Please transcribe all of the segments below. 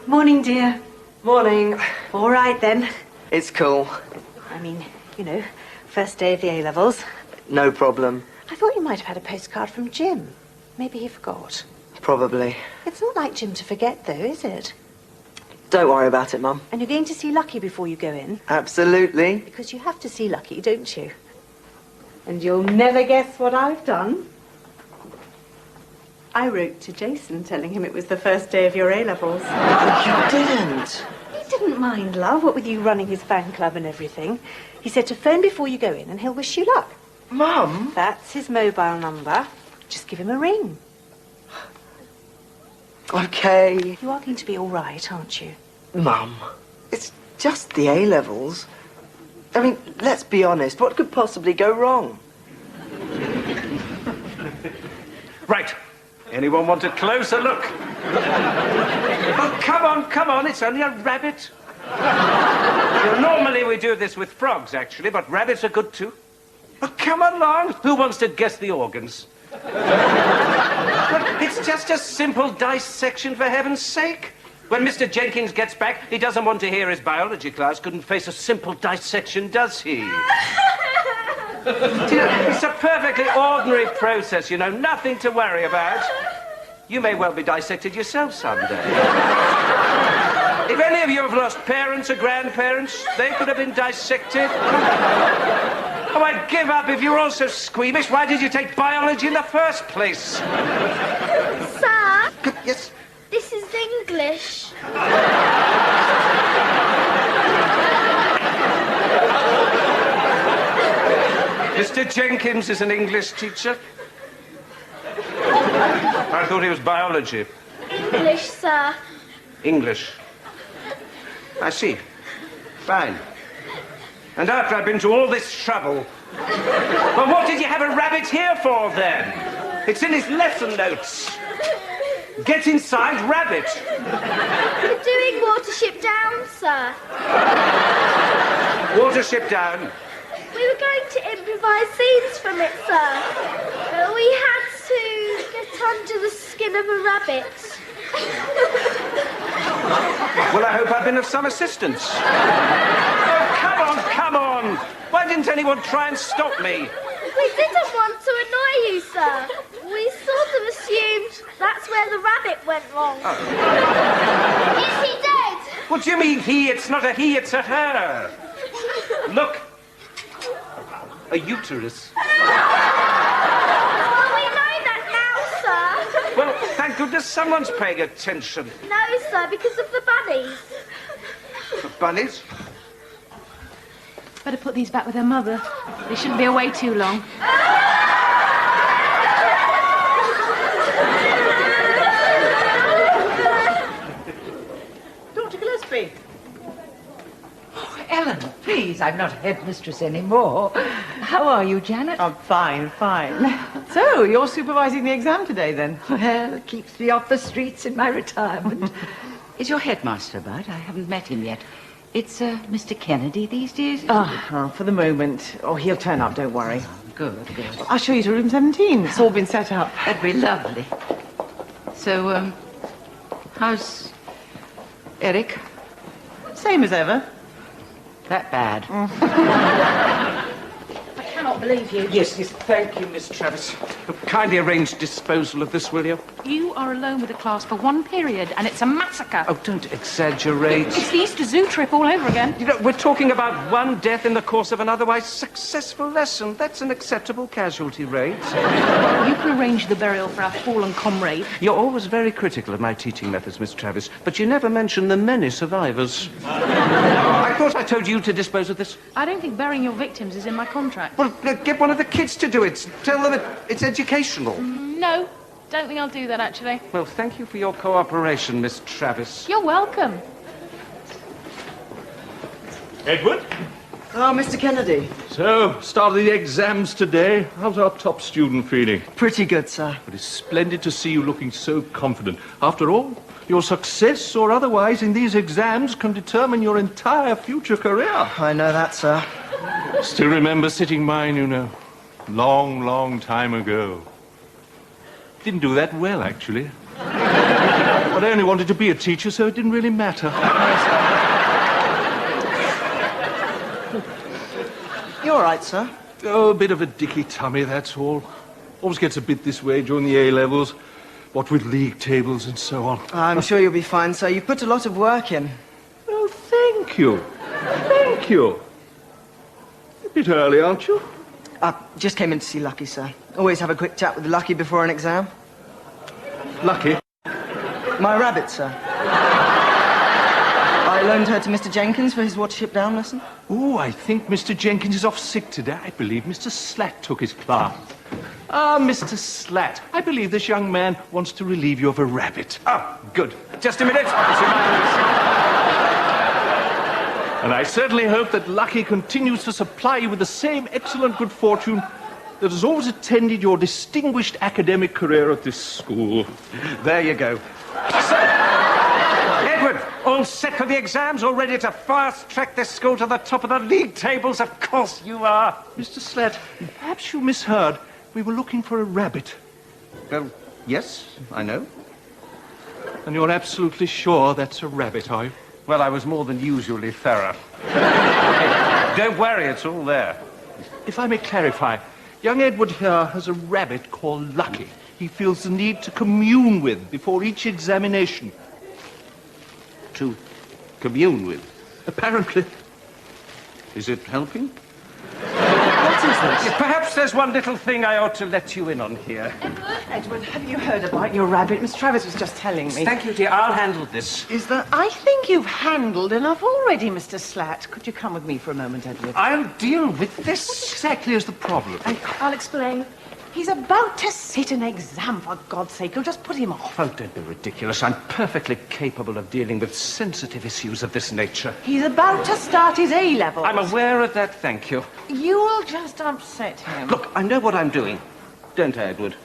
Morning, dear. Morning. All right, then. It's cool. I mean, you know, first day of the A-levels. No problem. I thought you might have had a postcard from Jim. Maybe he forgot. Probably. It's not like Jim to forget, though, is it? Don't worry about it, Mum. And you're going to see Lucky before you go in? Absolutely. Because you have to see Lucky, don't you? And you'll never guess what I've done. I wrote to Jason telling him it was the first day of your A-levels. You didn't. He didn't mind, love, what with you running his fan club and everything. He said to phone before you go in and he'll wish you luck. Mum? That's his mobile number. Just give him a ring. Okay. You are going to be all right, aren't you? Mum, it's just the A-levels. I mean, let's be honest. What could possibly go wrong? Right. Anyone want a closer look? Oh, come on, it's only a rabbit. Normally we do this with frogs, actually, but rabbits are good too. Oh, come along. Who wants to guess the organs? Look, it's just a simple dissection, for heaven's sake. When Mr. Jenkins gets back, he doesn't want to hear his biology class couldn't face a simple dissection, does he? You know, it's a perfectly ordinary process, you know, nothing to worry about. You may well be dissected yourself someday. If any of you have lost parents or grandparents, they could have been dissected. Oh, I'd give up if you were all so squeamish. Why did you take biology in the first place? Sir? Yes? This is English. Mr. Jenkins is an English teacher. I thought he was biology. English, sir. English. I see. Fine. And after I've been to all this trouble... Well, what did you have a rabbit here for, then? It's in his lesson notes. Get inside, rabbit. We're doing Watership Down, sir. Watership Down. We were going to improvise scenes from it, sir. We had to get under the skin of a rabbit. Well, I hope I've been of some assistance. Oh, come on. Why didn't anyone try and stop me? We didn't want to annoy you, sir. We sort of assumed that's where the rabbit went wrong. Oh. Is he dead? What do you mean he? It's not a he, it's a her. Look. A uterus. Well, we know that now, sir. Well, thank goodness someone's paying attention. No, sir, because of the bunnies. The bunnies? Better put these back with their mother. They shouldn't be away too long. Dr. Gillespie. Oh, Ellen, please, I'm not headmistress anymore. How are you, Janet? I'm fine. So, you're supervising the exam today, then? Well, it keeps me off the streets in my retirement. Is your headmaster about? I haven't met him yet. It's Mr. Kennedy these days? For the moment. Oh, he'll turn up, don't worry. Good. I'll show you to room 17. It's all been set up. That'd be lovely. So, how's Eric? Same as ever. That bad. I cannot not believe you. Yes, thank you, Miss Travis. Kindly arrange disposal of this, will you? You are alone with the class for one period, and it's a massacre. Oh, don't exaggerate. It's the Easter Zoo trip all over again. You know, we're talking about one death in the course of an otherwise successful lesson. That's an acceptable casualty rate. You can arrange the burial for our fallen comrade. You're always very critical of my teaching methods, Miss Travis, but you never mention the many survivors. I thought I told you to dispose of this. I don't think burying your victims is in my contract. Well, get one of the kids to do it. Tell them it's educational. No, don't think I'll do that, actually. Well, thank you for your cooperation, Miss Travis. You're welcome. Edward? Oh, Mr. Kennedy. So, start of the exams today. How's our top student feeling? Pretty good, sir. It is splendid to see you looking so confident. After all, your success or otherwise in these exams can determine your entire future career. I know that, sir. Still remember sitting mine, you know. Long, long time ago. Didn't do that well, actually. But I only wanted to be a teacher, so it didn't really matter. You all right, sir? Oh, a bit of a dicky tummy, that's all. Always gets a bit this way during the A-levels. What with league tables and so on. I'm sure you'll be fine, sir. You put a lot of work in. Oh, thank you. Thank you. A bit early, aren't you? Just came in to see Lucky, sir. Always have a quick chat with Lucky before an exam. Lucky. My rabbit, sir. I loaned her to Mr. Jenkins for his Watership Down lesson. Oh, I think Mr. Jenkins is off sick today. I believe Mr. Slat took his class. Ah, Mr. Slat, I believe this young man wants to relieve you of a rabbit. Oh, good. Just a minute. It's in my notes. And I certainly hope that Lucky continues to supply you with the same excellent good fortune that has always attended your distinguished academic career at this school. There you go. So, Edward, all set for the exams? All ready to fast-track this school to the top of the league tables? Of course you are. Mr. Slat, perhaps you misheard. We were looking for a rabbit. Well, yes, I know. And you're absolutely sure that's a rabbit, are you? Well, I was more than usually thorough. Hey, don't worry, it's all there. If I may clarify, young Edward here has a rabbit called Lucky. He feels the need to commune with before each examination. To commune with? Apparently. Is it helping? What is this? Perhaps there's one little thing I ought to let you in on here. Edward, have you heard about your rabbit? Miss Travis was just telling me. Thank you, dear. I'll handle this. Is that... I think you've handled enough already, Mr. Slat. Could you come with me for a moment, Edward? I'll deal with this. What exactly is the problem? I'll explain. He's about to sit an exam, for God's sake. You'll just put him off. Oh, don't be ridiculous. I'm perfectly capable of dealing with sensitive issues of this nature. He's about to start his A-levels. I'm aware of that, thank you. You will just upset him. Look, I know what I'm doing. Don't I, Edward?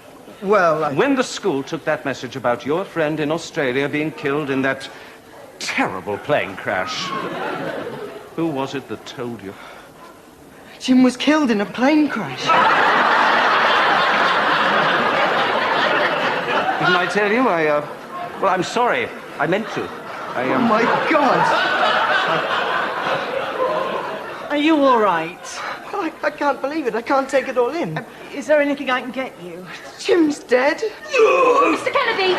Well, When the school took that message about your friend in Australia being killed in that terrible plane crash, who was it that told you? Jim was killed in a plane crash. Didn't I tell you? Well, I'm sorry. I meant to. Oh, my God. Are you all right? Well, I can't believe it. I can't take it all in. Is there anything I can get you? Jim's dead. Mr. Kennedy!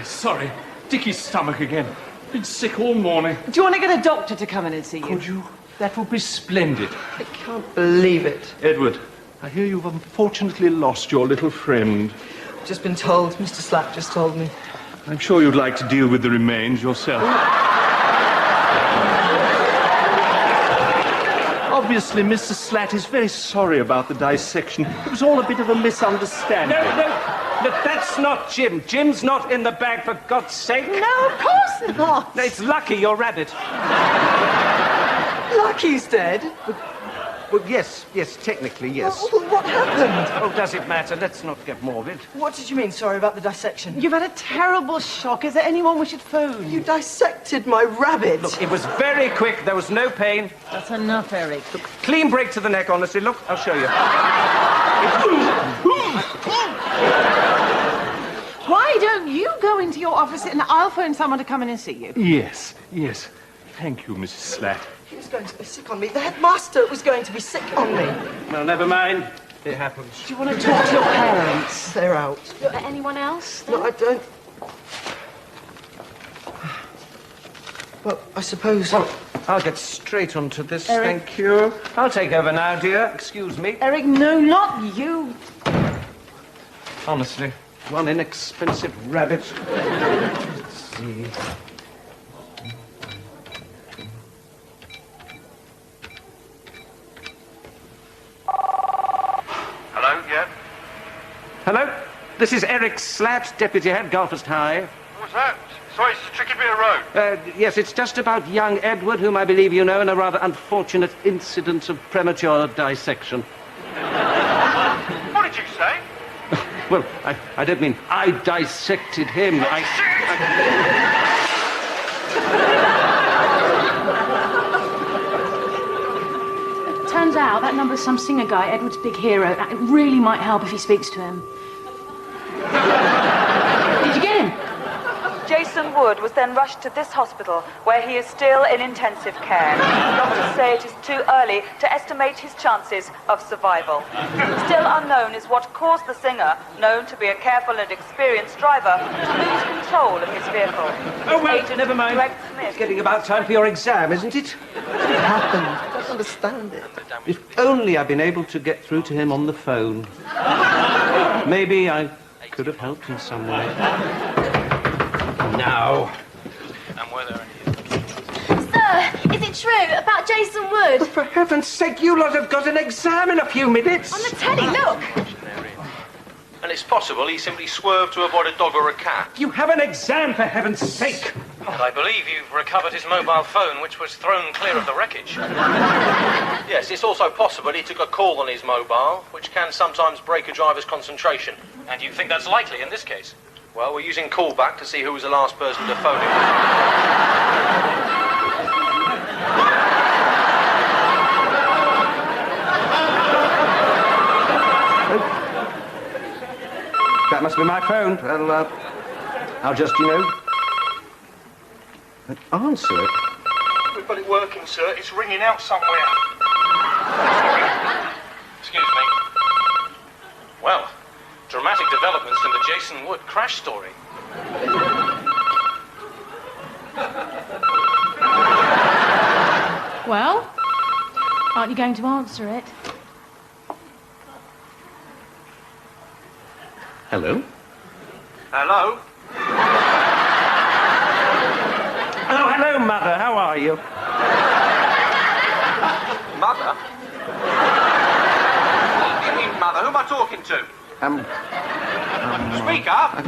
Sorry. Dicky's stomach again. Been sick all morning. Do you want to get a doctor to come in and see you? Could you? That would be splendid. I can't believe it. Edward, I hear you've unfortunately lost your little friend. Just been told. Mr. Slack just told me. I'm sure you'd like to deal with the remains yourself. Obviously, Mr. Slat is very sorry about the dissection. It was all a bit of a misunderstanding. No, that's not Jim. Jim's not in the bag, for God's sake. No, of course not. It's Lucky, your rabbit. Lucky's dead. Well, yes, technically, yes. Well, what happened? Oh, does it matter? Let's not get morbid. What did you mean, sorry, about the dissection? You've had a terrible shock. Is there anyone we should phone? You dissected my rabbit. Look, it was very quick. There was no pain. That's enough, Eric. Clean break to the neck, honestly. Look, I'll show you. Why don't you go into your office and I'll phone someone to come in and see you? Yes. Thank you, Mrs. Slat. He was going to be sick on me. The headmaster was going to be sick on me. Well, never mind. It happens. Do you want to talk to your parents? They're out. Anyone else? No, I don't. Well, I suppose... Well, I'll get straight onto this, thank you. I'll take over now, dear. Excuse me. Eric, no, not you. Honestly, one inexpensive rabbit. Let's see. Hello, yeah? Hello? This is Eric Slatt, Deputy Head, Galfast High. What's that? Sorry, it's a tricky bit of road. Yes, it's just about young Edward, whom I believe you know, in a rather unfortunate incident of premature dissection. What did you say? Well, I don't mean I dissected him. Turns out that number's some singer guy, Edward's big hero. It really might help if he speaks to him. Did you get him? Jason Wood was then rushed to this hospital, where he is still in intensive care. Doctors say it is too early to estimate his chances of survival. Still unknown is what caused the singer, known to be a careful and experienced driver, to lose control of his vehicle. Oh, well, Agent never mind. Greg Smith. It's getting about time for your exam, isn't it? What happened? I don't understand it. If only I'd been able to get through to him on the phone. Maybe I could have helped in some way. Now. And were there any... Sir, is it true about Jason Wood? For heaven's sake, you lot have got an exam in a few minutes. On the telly, look. And it's possible he simply swerved to avoid a dog or a cat. You have an exam, for heaven's sake. And I believe you've recovered his mobile phone, which was thrown clear of the wreckage. Yes, it's also possible he took a call on his mobile, which can sometimes break a driver's concentration. And you think that's likely in this case? Well, we're using callback to see who was the last person to phone him. That must be my phone. Well, I'll just, answer it. We've got it working, sir. It's ringing out somewhere. Excuse me. Well, dramatic developments in the Jason Wood crash story. Well, aren't you going to answer it? Hello? Hello? Oh, hello, Mother. How are you? Mother? What do you mean, Mother? Who am I talking to? Speak up!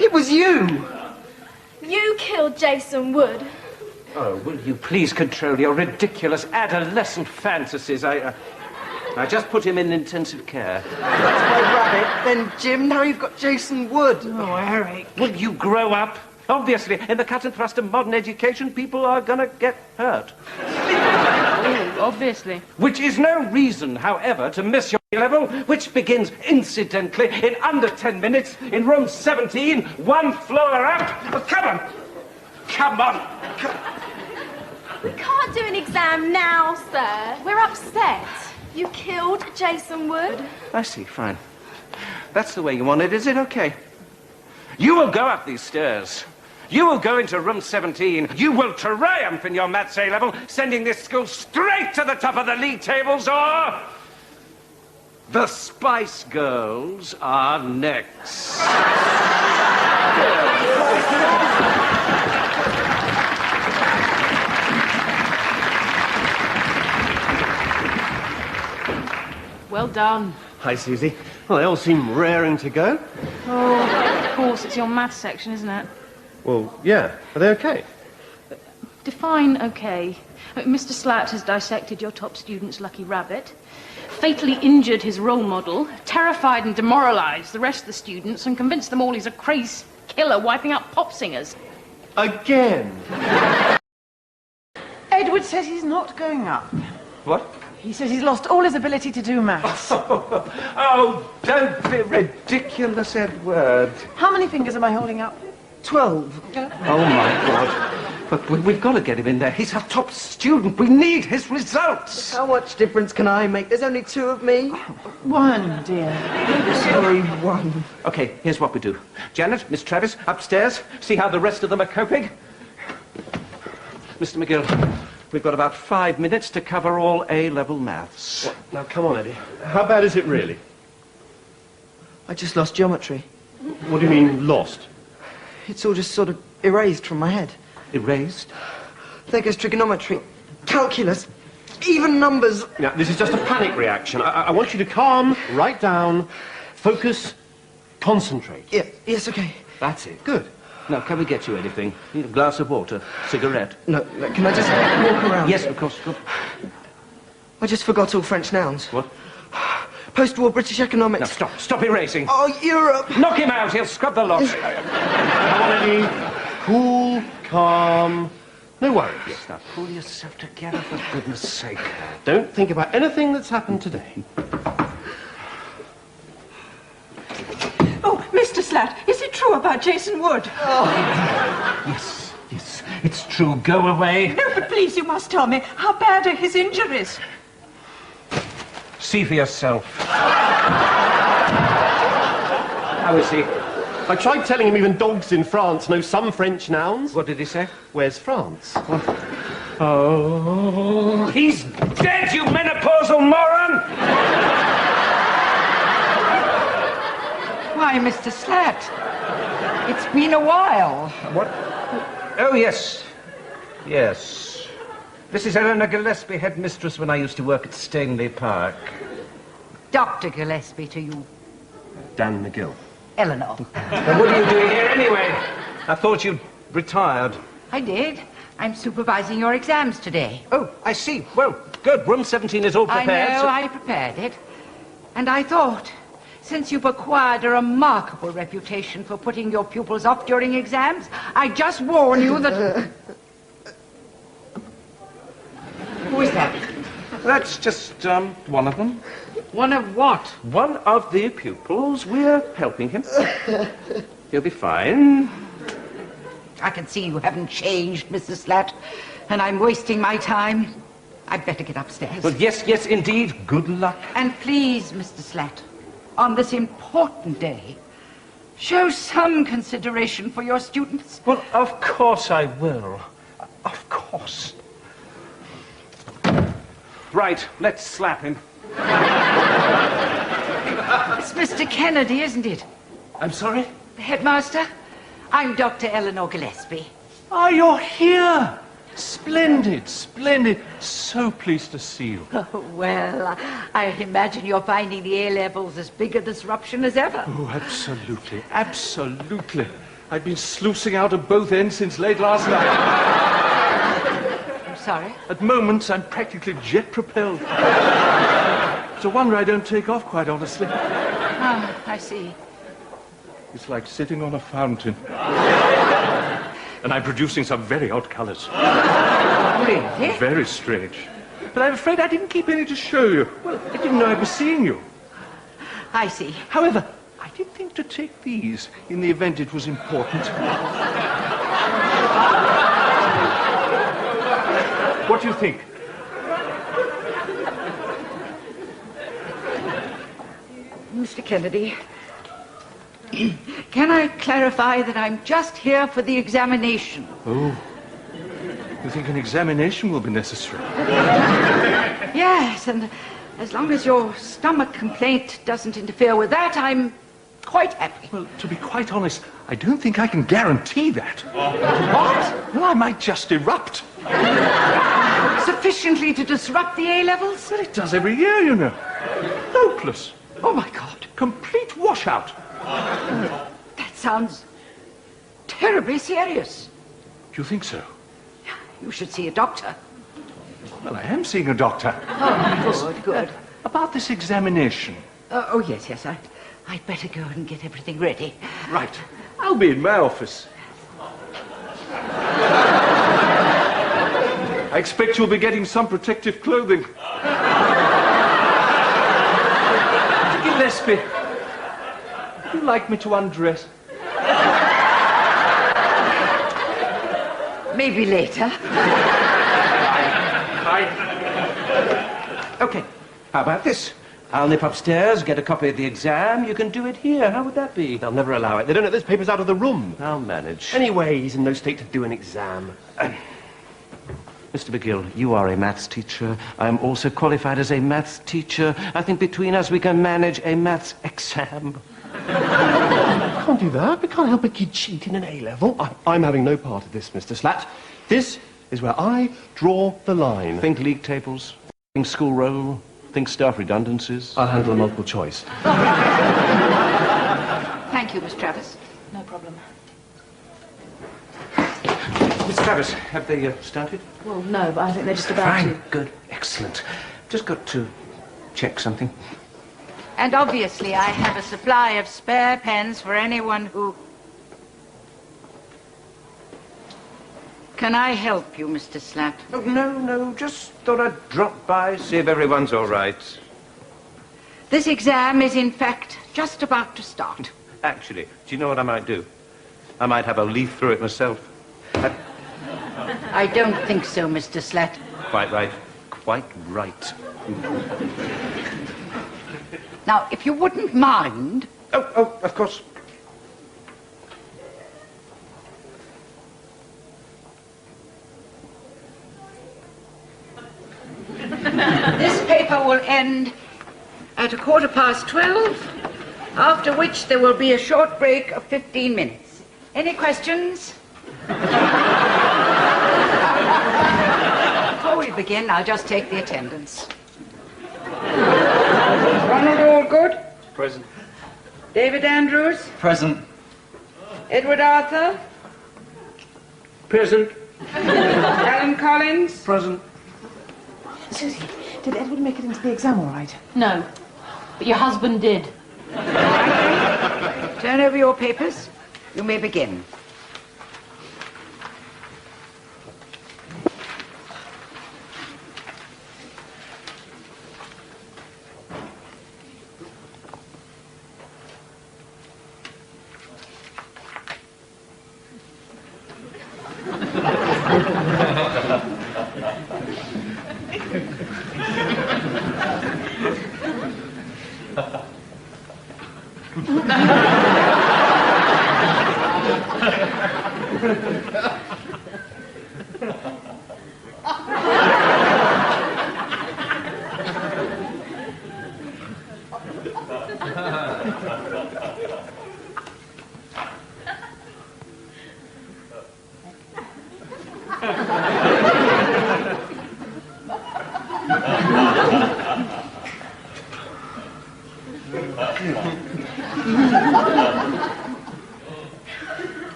It was you! You killed Jason Wood. Oh, will you please control your ridiculous adolescent fantasies? I just put him in intensive care. That's my rabbit. Then, Jim, now you've got Jason Wood. Oh, Eric. Will you grow up? Obviously, in the cut and thrust of modern education, people are gonna get hurt. Obviously. Which is no reason, however, to miss your level, which begins, incidentally, in under 10 minutes, in room 17, one floor up. Oh, come on! Come on! We can't do an exam now, sir. We're upset. You killed Jason Wood. I see, fine. That's the way you want it, is it? Okay. You will go up these stairs. You will go into room 17. You will triumph in your maths A level, sending this school straight to the top of the league tables, or... the Spice Girls are next. Well done. Hi, Susie. Well, they all seem raring to go. Oh, of course, it's your maths section, isn't it? Well, yeah. Are they okay? Define okay. Mr. Slatt has dissected your top student's lucky rabbit, fatally injured his role model, terrified and demoralised the rest of the students, and convinced them all he's a crazed killer wiping out pop singers. Again? Edward says he's not going up. What? He says he's lost all his ability to do maths. Oh, don't be ridiculous, Edward. How many fingers am I holding up? 12. Oh, my God. But we've got to get him in there. He's our top student. We need his results. How much difference can I make? There's only 2 of me. 1, dear. Sorry, 1. OK, here's what we do. Janet, Miss Travis, upstairs. See how the rest of them are coping. Mr. McGill, we've got about 5 minutes to cover all A-level maths. What? Now, come on, Eddie. How bad is it really? I just lost geometry. What do you mean, lost? It's all just sort of erased from my head. Erased? There goes trigonometry, calculus, even numbers. Now, this is just a panic reaction. I want you to calm, write down, focus, concentrate. Yeah, yes, okay. That's it. Good. Now, can we get you anything? Need a glass of water? Cigarette? No, can I just walk around? Yes, of course. Good. I just forgot all French nouns. What? Post-war British economics. Now, stop erasing. Oh, Europe! Knock him out, he'll scrub the lot. Come on, Eddie. Cool, calm, no worries. Yes, now, pull yourself together, for goodness sake. Don't think about anything that's happened today. Oh, Mr. Slat, is it true about Jason Wood? Yes, it's true. Go away. No, but please, you must tell me, how bad are his injuries? See for yourself. How is he? I tried telling him even dogs in France know some French nouns. What did he say? Where's France? Oh, he's dead, you menopausal moron! Why, Mr. Slat, it's been a while. What? Oh, yes. Yes. This is Eleanor Gillespie, headmistress when I used to work at Stanley Park. Dr. Gillespie to you. Dan McGill. Eleanor. Now, what are you doing here anyway? I thought you'd retired. I did. I'm supervising your exams today. Oh, I see. Well, good. Room 17 is all prepared. I know, I prepared it. And I thought, since you've acquired a remarkable reputation for putting your pupils off during exams, I'd just warn you that... Who is that? That's just, one of them. One of what? One of the pupils. We're helping him. He'll be fine. I can see you haven't changed, Mrs. Slat, and I'm wasting my time. I'd better get upstairs. Well, yes, indeed. Good luck. And please, Mr. Slat, on this important day, show some consideration for your students. Well, of course I will. Of course. Right, let's slap him. It's Mr. Kennedy, isn't it? I'm sorry? The headmaster? I'm Dr. Eleanor Gillespie. Ah, you're here. Splendid, splendid. So pleased to see you. Oh, well, I imagine you're finding the A-levels as big a disruption as ever. Oh, absolutely, absolutely. I've been sluicing out of both ends since late last night. I'm sorry? At moments, I'm practically jet-propelled. It's a wonder I don't take off, quite honestly. Ah, I see. It's like sitting on a fountain. And I'm producing some very odd colours. Really? Very strange. But I'm afraid I didn't keep any to show you. Well, I didn't know I was seeing you. I see. However, I did think to take these in the event it was important. What do you think? Mr. Kennedy, can I clarify that I'm just here for the examination? Oh. You think an examination will be necessary? Yes, and as long as your stomach complaint doesn't interfere with that, I'm quite happy. Well, to be quite honest, I don't think I can guarantee that. What? Well, I might just erupt. Sufficiently to disrupt the A-levels? Well, it does every year, you know. Hopeless. Oh, my God. Complete washout. That sounds terribly serious. Do you think so? You should see a doctor. Well, I am seeing a doctor. Oh, good. About this examination. Oh, yes, I'd better go and get everything ready. Right. I'll be in my office. I expect you'll be getting some protective clothing. Gillespie, would you like me to undress? Maybe later. Okay, how about this? I'll nip upstairs, get a copy of the exam. You can do it here. How would that be? They'll never allow it. They don't let those papers out of the room. I'll manage. Anyway, he's in no state to do an exam. Mr. McGill, you are a maths teacher. I am also qualified as a maths teacher. I think between us we can manage a maths exam. I can't do that. We can't help a kid cheat in an A-level. I'm having no part of this, Mr. Slat. This is where I draw the line. Think league tables, think school roll, think staff redundancies. I'll handle a multiple choice. Thank you, Miss Travis. No problem. Miss Travis, have they started? Well, no, but I think they're just about to. Fine, good, excellent. Just got to check something. And obviously I have a supply of spare pens for anyone who... Can I help you, Mr. Slat? Oh, no, just thought I'd drop by, see if everyone's all right. This exam is, in fact, just about to start. Actually, do you know what I might do? I might have a leaf through it myself. I don't think so, Mr. Slat. Quite right. Quite right. Now, if you wouldn't mind... Oh, of course. This paper will end at 12:15, after which there will be a short break of 15 minutes. Any questions? Before we begin, I'll just take the attendance. Ronald Allgood? Present. David Andrews? Present. Edward Arthur? Present. Alan Collins? Present. Susie, did Edward make it into the exam all right? No, but your husband did. Turn over your papers. You may begin.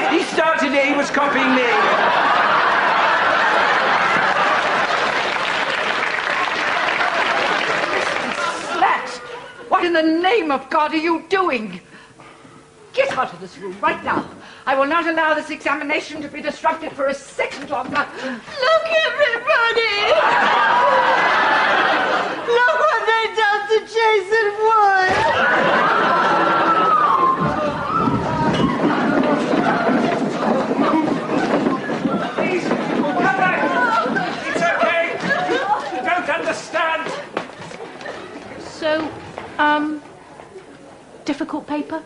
He started it, he was copying me. Slat! What in the name of God are you doing? Get out of this room right now. I will not allow this examination to be disrupted for a second longer. Look, everybody! Look what they done to Jason Wood! Difficult paper?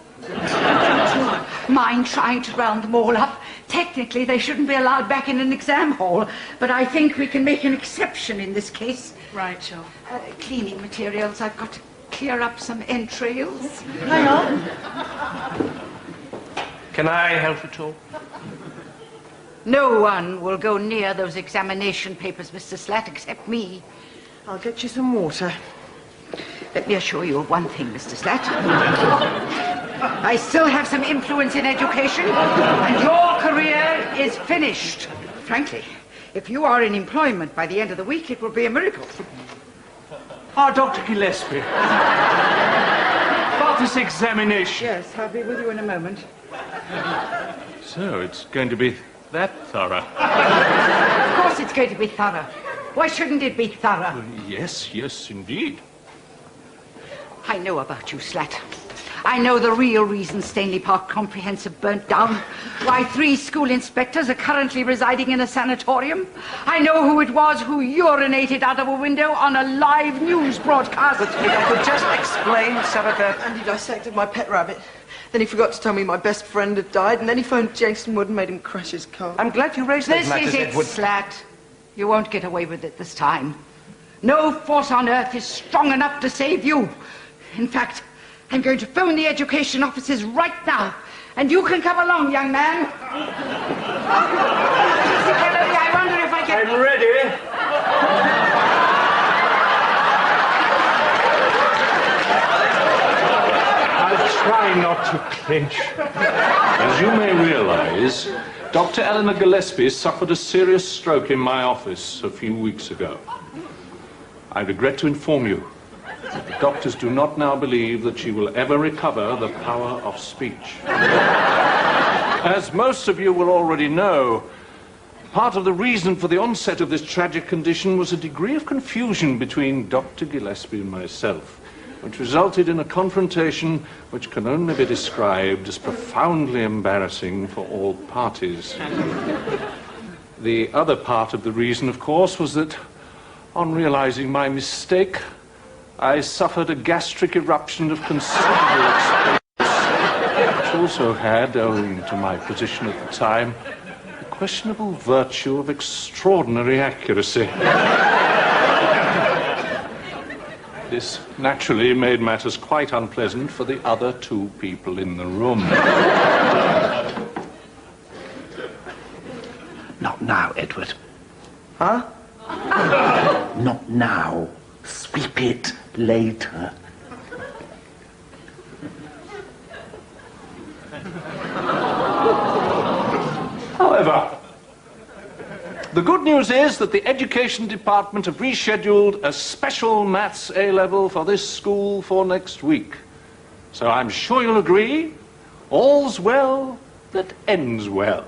Mind trying to round them all up. Technically, they shouldn't be allowed back in an exam hall, but I think we can make an exception in this case. Right, sure. Cleaning materials. I've got to clear up some entrails. Hang on. Can I help at all? No one will go near those examination papers, Mr. Slat, except me. I'll get you some water. Let me assure you of one thing, Mr. Slat. I still have some influence in education, and your career is finished. Frankly, if you are in employment by the end of the week, it will be a miracle. Ah, Dr. Gillespie. About this examination. Yes, I'll be with you in a moment. So, it's going to be that thorough. Of course it's going to be thorough. Why shouldn't it be thorough? Yes, yes, indeed. I know about you, Slat. I know the real reason Stanley Park Comprehensive burnt down. Why 3 school inspectors are currently residing in a sanatorium. I know who it was who urinated out of a window on a live news broadcast. But if I could just explain, Senator. And he dissected my pet rabbit. Then he forgot to tell me my best friend had died, and then he phoned Jason Wood and made him crash his car. I'm glad you raised those matters, This is it, Edward. Slat. You won't get away with it this time. No force on earth is strong enough to save you. In fact, I'm going to phone the education offices right now, and you can come along, young man. Mr. Kennedy, I wonder if I can... I'm ready. I'll try not to clinch. As you may realize, Dr. Eleanor Gillespie suffered a serious stroke in my office a few weeks ago. I regret to inform you that the doctors do not now believe that she will ever recover the power of speech. As most of you will already know, part of the reason for the onset of this tragic condition was a degree of confusion between Dr. Gillespie and myself, which resulted in a confrontation which can only be described as profoundly embarrassing for all parties. The other part of the reason, of course, was that on realizing my mistake, I suffered a gastric eruption of considerable expense, which also had, owing to my position at the time, the questionable virtue of extraordinary accuracy. This naturally made matters quite unpleasant for the other 2 people in the room. Not now, Edward. Huh? Not now. Sweep it later. However, the good news is that the Education Department have rescheduled a special maths A-level for this school for next week. So I'm sure you'll agree, all's well that ends well.